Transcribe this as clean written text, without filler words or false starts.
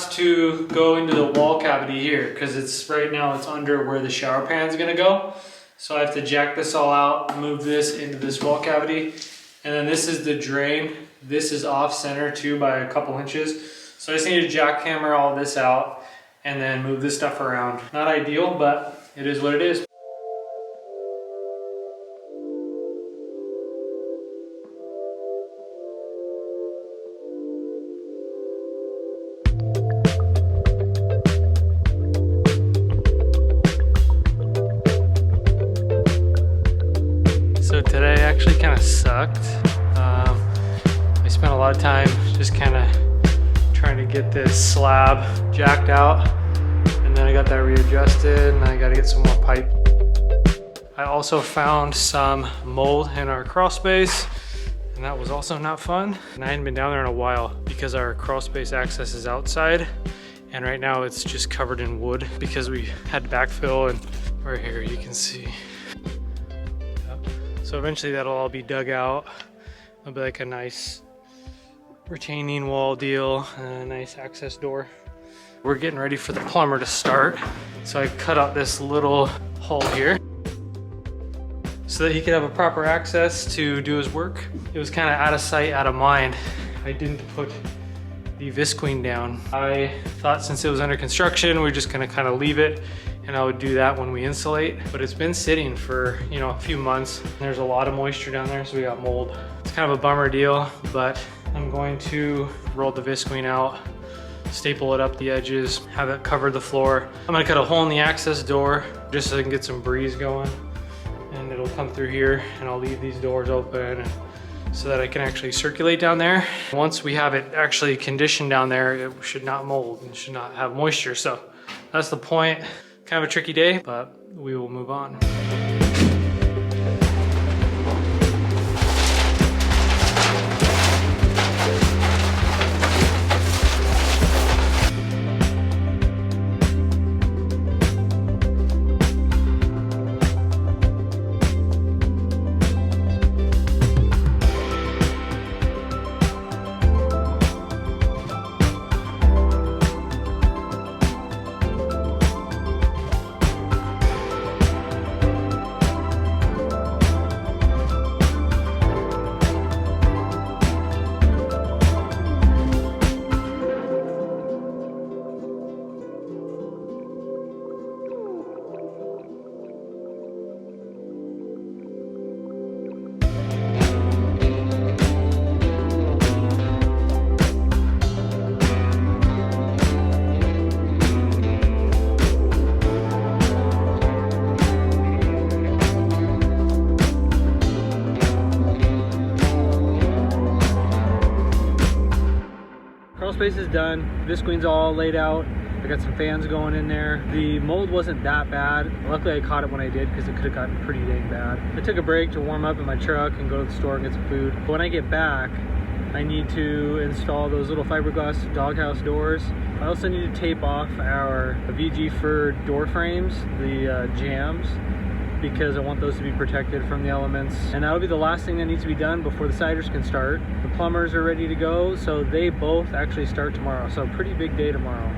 has to go into the wall cavity here because it's right now it's under where the shower pan is gonna go. So I have to jack this all out, move this into this wall cavity. And then this is the drain. This is off center too by a couple inches. So I just need to jackhammer all this out and then move this stuff around. Not ideal, but it is what it is. So today actually kind of sucked. I spent a lot of time just kind of trying to get this slab jacked out, and then I got that readjusted, and I got to get some more pipe. I also found some mold in our crawl space, and that was also not fun. And I hadn't been down there in a while because our crawl space access is outside, and right now it's just covered in wood because we had to backfill, and right here you can see. So eventually that'll all be dug out. It'll be like a nice retaining wall deal and a nice access door. We're getting ready for the plumber to start. So I cut out this little hole here so that he could have a proper access to do his work. It was kind of out of sight, out of mind. I didn't put the visqueen down. I thought since it was under construction, we're just gonna kind of leave it, and I would do that when we insulate. But it's been sitting for, you know, a few months. There's a lot of moisture down there, so we got mold. It's kind of a bummer deal, but I'm going to roll the visqueen out, staple it up the edges, have it cover the floor. I'm gonna cut a hole in the access door just so I can get some breeze going, and it'll come through here, and I'll leave these doors open so that I can actually circulate down there. Once we have it actually conditioned down there, it should not mold and should not have moisture. So that's the point. Kind of a tricky day, but we will move on. Space is done. Visqueen's all laid out. I got some fans going in there. The mold wasn't that bad. Luckily I caught it when I did because it could have gotten pretty dang bad. I took a break to warm up in my truck and go to the store and get some food. But when I get back, I need to install those little fiberglass doghouse doors. I also need to tape off our VG fir door frames, the jambs, because I want those to be protected from the elements. And that'll be the last thing that needs to be done before the siders can start. The plumbers are ready to go, so they both actually start tomorrow. So pretty big day tomorrow.